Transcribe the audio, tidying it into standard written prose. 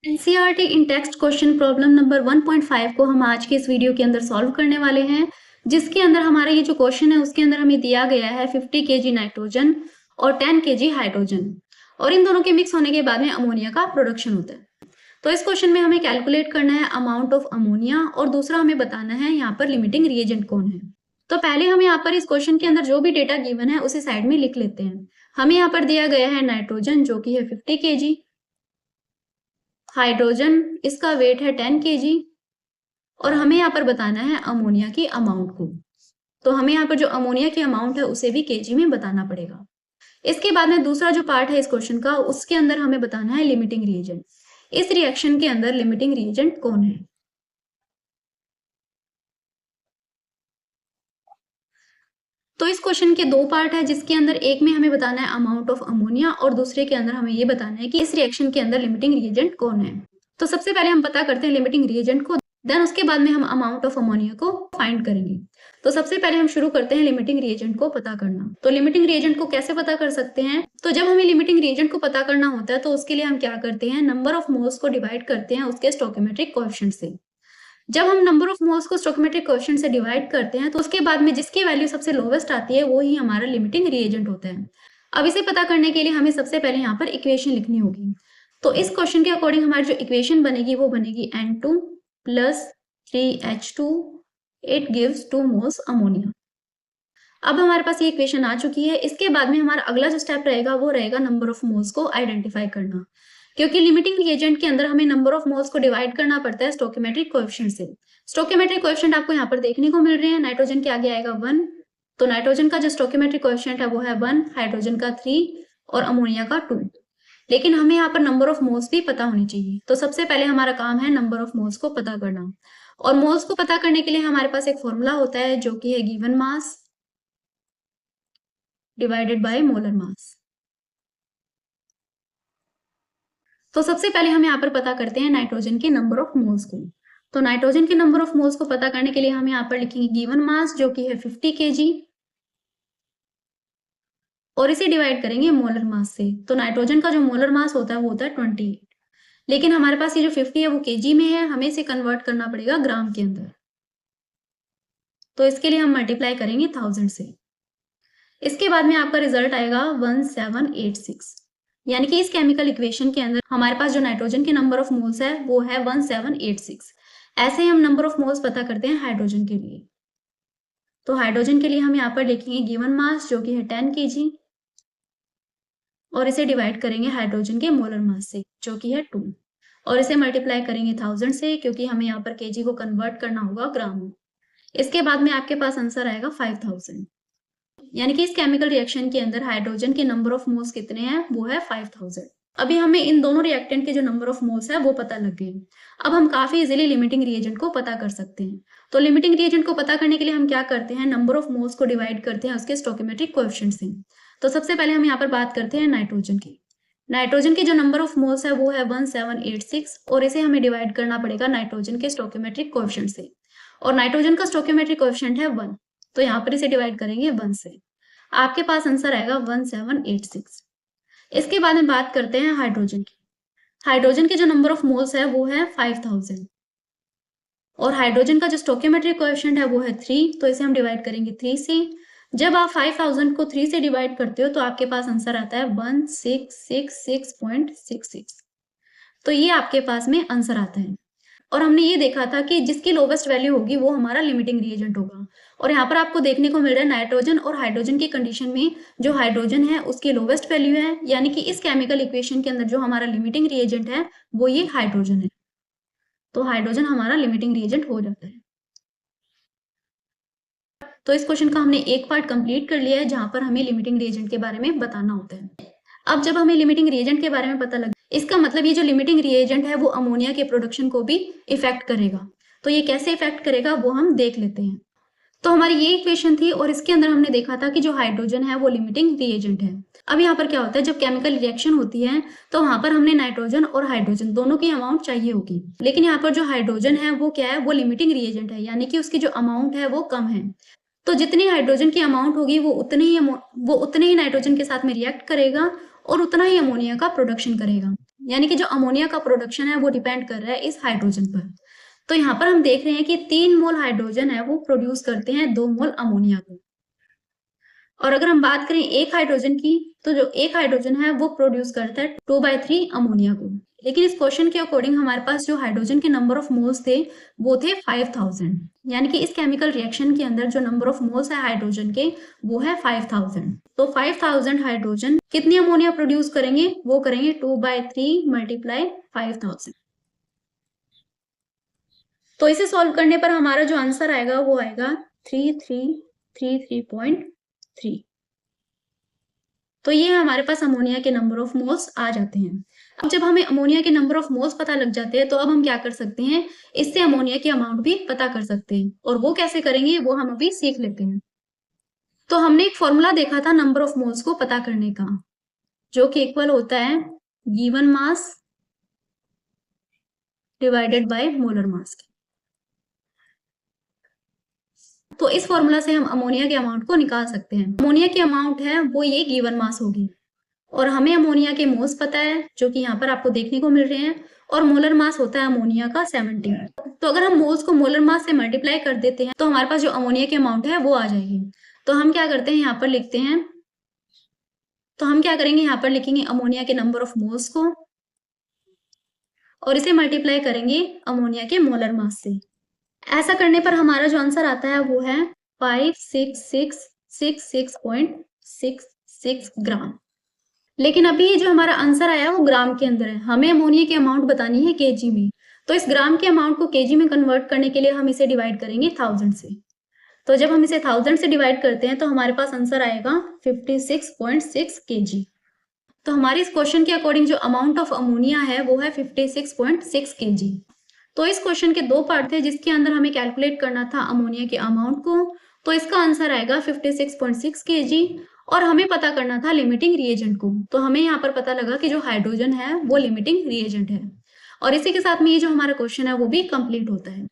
NCERT इन text question problem number 1.5 को हम आज के इस वीडियो के अंदर सॉल्व करने वाले हैं, जिसके अंदर हमारा ये जो क्वेश्चन है उसके अंदर हमें दिया गया है 50 केजी नाइट्रोजन और 10 केजी हाइड्रोजन, और इन दोनों के मिक्स होने के बाद में अमोनिया का प्रोडक्शन होता है। तो इस क्वेश्चन में हमें कैलकुलेट करना है अमाउंट ऑफ अमोनिया, और दूसरा हमें बताना है यहाँ पर लिमिटिंग रिएजेंट कौन है। तो पहले हम यहाँ पर इस क्वेश्चन के अंदर जो भी डेटा गिवन है उसे साइड में लिख लेते हैं। हमें यहाँ पर दिया गया है नाइट्रोजन जो कि है 50 केजी, हाइड्रोजन इसका वेट है 10 केजी, और हमें यहाँ पर बताना है अमोनिया की अमाउंट को। तो हमें यहाँ पर जो अमोनिया की अमाउंट है उसे भी केजी में बताना पड़ेगा। इसके बाद में दूसरा जो पार्ट है इस क्वेश्चन का, उसके अंदर हमें बताना है लिमिटिंग रिएजेंट। इस रिएक्शन के अंदर लिमिटिंग रिएजेंट कौन है। तो इस क्वेश्चन के दो पार्ट है, जिसके अंदर एक में हमें बताना है अमाउंट ऑफ अमोनिया, और दूसरे के अंदर हमें ये बताना है कि इस रिएक्शन के अंदर लिमिटिंग रिएजेंट कौन है। तो सबसे पहले हम पता करते हैं लिमिटिंग रिएजेंट को, देन उसके बाद में हम अमाउंट ऑफ अमोनिया को फाइंड करेंगे। तो सबसे पहले हम शुरू करते हैं लिमिटिंग रिएजेंट को पता करना। तो लिमिटिंग रिएजेंट को कैसे पता कर सकते हैं, तो जब हमें लिमिटिंग रिएजेंट को पता करना होता है तो उसके लिए हम क्या करते हैं, नंबर ऑफ मोल्स को डिवाइड करते हैं उसके स्टोइकियोमेट्रिक कोएफिशिएंट से। जब हम नंबर ऑफ मोल्स को स्टोइकियोमेट्रिक कोएफिशिएंट से डिवाइड करते हैं तो उसके बाद में जिसकी वैल्यू सबसे लोवेस्ट आती है वो ही हमारा लिमिटिंग रिएजेंट होता है। अब इसे पता करने के लिए हमें सबसे पहले यहाँ पर इक्वेशन लिखनी होगी। तो इस क्वेश्चन के अकॉर्डिंग हमारी जो इक्वेशन बनेगी वो बनेगी N2 plus 3H2, it gives 2 moles ammonia. अब हमारे पास ये इक्वेशन आ चुकी है। इसके बाद में हमारा अगला जो स्टेप रहेगा वो रहेगा नंबर ऑफ मोल्स को आइडेंटिफाई करना, क्योंकि लिमिटिंग रिएजेंट के अंदर हमें नंबर ऑफ मोल्स को डिवाइड करना पड़ता है स्टोइकियोमेट्रिक कोएफिशिएंट से। स्टोइकियोमेट्रिक कोएफिशिएंट आपको यहाँ पर देखने को मिल रहे हैं। नाइट्रोजन के आगे आएगा 1, तो नाइट्रोजन का जो स्टोइकियोमेट्रिक कोएफिशिएंट है वो है 1, हाइड्रोजन का 3 और अमोनिया का 2। लेकिन हमें यहाँ पर नंबर ऑफ मोल्स भी पता होनी चाहिए। तो सबसे पहले हमारा काम है नंबर ऑफ मोल्स को पता करना, और मोल्स को पता करने के लिए हमारे पास एक फॉर्मूला होता है जो कि है given mass divided by molar mass. तो सबसे पहले हम यहाँ पर पता करते हैं नाइट्रोजन के नंबर ऑफ मोल्स को। तो नाइट्रोजन के नंबर ऑफ मोल्स को पता करने के लिए हम यहाँ पर लिखेंगे गिवन मास जो कि है 50 केजी, और इसे डिवाइड करेंगे मोलर मास से। तो नाइट्रोजन का जो मोलर मास होता है वो होता है 28, लेकिन हमारे पास ये जो 50 है वो केजी में है, हमें इसे कन्वर्ट करना पड़ेगा ग्राम के अंदर। तो इसके लिए हम मल्टीप्लाई करेंगे 1000 से। इसके बाद में आपका रिजल्ट आएगा 1786, यानी कि इस केमिकल इक्वेशन के अंदर हमारे पास जो नाइट्रोजन के नंबर ऑफ मोल्स है वो है 1786। ऐसे ही हम नंबर ऑफ मोल्स पता करते हैं हाइड्रोजन के लिए। तो हाइड्रोजन के लिए हम यहाँ पर लिखेंगे गिवन मास जो कि है 10 केजी, और इसे डिवाइड करेंगे हाइड्रोजन के मोलर मास से जो कि है 2, और इसे मल्टीप्लाई करेंगे 1000 से, क्योंकि हमें यहाँ पर केजी को कन्वर्ट करना होगा ग्राम में। इसके बाद में आपके पास आंसर आएगा 5000, यानी कि इस केमिकल रिएक्शन के अंदर हाइड्रोजन के नंबर ऑफ मोल्स कितने हैं वो है 5000। अभी हमें इन दोनों रिएक्टेंट के जो नंबर ऑफ मोल्स है वो पता लग गए। अब हम काफी इजीली लिमिटिंग रिएजेंट को पता कर सकते हैं। तो लिमिटिंग रिएजेंट को पता करने के लिए हम क्या करते हैं, नंबर ऑफ मोल्स को डिवाइड करते हैं उसके स्टोइकियोमेट्रिक कोएफिशिएंट से। तो सबसे पहले हम यहाँ पर बात करते हैं नाइट्रोजन की। नाइट्रोजन के जो नंबर ऑफ मोल्स है वो है 1786, और इसे हमें डिवाइड करना पड़ेगा नाइट्रोजन के स्टोइकियोमेट्रिक कोएफिशिएंट से, और नाइट्रोजन का स्टोइकियोमेट्रिक कोएफिशिएंट है 1, तो यहाँ पर इसे डिवाइड करेंगे 1 से। आपके पास आंसर आएगा 1786। इसके बाद में बात करते हैं हाइड्रोजन की। हाइड्रोजन के जो नंबर ऑफ मोल्स है वो है 5000, और हाइड्रोजन का जो स्टोइकियोमेट्रिक कोएफिशिएंट है वो है 3, तो इसे हम डिवाइड करेंगे 3 से। जब आप 5000 को 3 से डिवाइड करते हो तो आपके पास आंसर आता है 1666.66। तो ये आपके पास में आंसर आता है। और हमने ये देखा था कि जिसकी लोवेस्ट वैल्यू होगी वो हमारा लिमिटिंग रिएजेंट होगा, और यहाँ पर आपको देखने को मिल रहा है नाइट्रोजन और हाइड्रोजन की कंडीशन में जो हाइड्रोजन है उसकी लोवेस्ट वैल्यू है, यानी कि इस केमिकल इक्वेशन के अंदर जो हमारा लिमिटिंग रिएजेंट है वो ये हाइड्रोजन है। तो हाइड्रोजन हमारा लिमिटिंग रिएजेंट हो जाता है। तो इस क्वेश्चन का हमने एक पार्ट कंप्लीट कर लिया है जहां पर हमें लिमिटिंग रिएजेंट के बारे में बताना होता है। अब जब हमें लिमिटिंग रिएजेंट के बारे में पता लग, इसका मतलब ये जो लिमिटिंग रिएजेंट है वो अमोनिया के प्रोडक्शन को भी इफेक्ट करेगा। तो ये कैसे इफेक्ट करेगा वो हम देख लेते हैं। तो हमारी ये इक्वेशन थी, और इसके अंदर हमने देखा था कि जो हाइड्रोजन है वो लिमिटिंग रिएजेंट है। अब यहाँ पर क्या होता है, जब केमिकल रिएक्शन होती है तो वहां पर हमने नाइट्रोजन और हाइड्रोजन दोनों की अमाउंट चाहिए होगी, लेकिन यहाँ पर जो हाइड्रोजन है वो क्या है, वो लिमिटिंग रिएजेंट है, यानी कि उसकी जो अमाउंट है वो कम है। तो जितनी हाइड्रोजन की अमाउंट होगी वो उतने ही नाइट्रोजन के साथ में रिएक्ट करेगा और उतना ही अमोनिया का प्रोडक्शन करेगा। यानी कि जो अमोनिया का प्रोडक्शन है वो डिपेंड कर रहा है इस हाइड्रोजन पर। तो यहाँ पर हम देख रहे हैं कि 3 मोल हाइड्रोजन है वो प्रोड्यूस करते हैं 2 मोल अमोनिया को। और अगर हम बात करें एक हाइड्रोजन की, तो जो एक हाइड्रोजन है वो प्रोड्यूस करता है 2/3 अमोनिया को। लेकिन इस क्वेश्चन के अकॉर्डिंग हमारे पास जो हाइड्रोजन के नंबर ऑफ मोल्स थे वो थे 5000, यानी कि इस केमिकल रिएक्शन के अंदर जो नंबर ऑफ मोल्स है हाइड्रोजन के वो है 5000। तो 5000 हाइड्रोजन कितनी अमोनिया प्रोड्यूस करेंगे, वो करेंगे 2/3 मल्टीप्लाई 5000। तो इसे सॉल्व करने पर हमारा जो आंसर आएगा वो आएगा 3333.3। तो ये हमारे पास अमोनिया के नंबर ऑफ मोल्स आ जाते हैं। अब जब हमें अमोनिया के नंबर ऑफ मोल्स पता लग जाते हैं तो अब हम क्या कर सकते हैं, इससे अमोनिया की अमाउंट भी पता कर सकते हैं। और वो कैसे करेंगे वो हम अभी सीख लेते हैं। तो हमने एक फॉर्मूला देखा था नंबर ऑफ मोल्स को पता करने का, जो कि इक्वल होता है given mass divided by molar mass. तो इस फॉर्मूला से हम अमोनिया के अमाउंट को निकाल सकते हैं। अमोनिया की अमाउंट है वो ये गिवन मास होगी, और हमें अमोनिया के मोल्स पता है जो कि यहाँ पर आपको देखने को मिल रहे हैं, और मोलर मास होता है अमोनिया का 70। तो अगर हम मोल्स को मोलर मास से मल्टीप्लाई कर देते हैं तो हमारे पास जो अमोनिया की अमाउंट है वो आ जाएगी। तो हम क्या करते हैं, यहाँ पर लिखते हैं, तो हम क्या करेंगे, यहाँ पर लिखेंगे अमोनिया के नंबर ऑफ मोल्स को और इसे मल्टीप्लाई करेंगे अमोनिया के मोलर मास से। ऐसा करने पर हमारा जो आंसर आता है वो है 56666.66 ग्राम। लेकिन अभी जो हमारा आंसर आया वो ग्राम के अंदर है, हमें अमोनिया की अमाउंट बतानी है केजी में। तो इस ग्राम के अमाउंट को केजी में कन्वर्ट करने के लिए हम इसे डिवाइड करेंगे 1000 से। तो जब हम इसे 1000 से डिवाइड करते हैं तो हमारे पास आंसर आएगा 56.6 केजी। तो हमारे इस क्वेश्चन के अकॉर्डिंग जो अमाउंट ऑफ अमोनिया है वो है 56.6 केजी। तो इस क्वेश्चन के दो पार्ट थे जिसके अंदर हमें कैलकुलेट करना था अमोनिया के अमाउंट को। तो इसका आंसर आएगा 56.6 केजी, और हमें पता करना था लिमिटिंग रिएजेंट को। तो हमें यहाँ पर पता लगा कि जो हाइड्रोजन है वो लिमिटिंग रिएजेंट है। और इसी के साथ में ये जो हमारा क्वेश्चन है वो भी कंप्लीट होता है।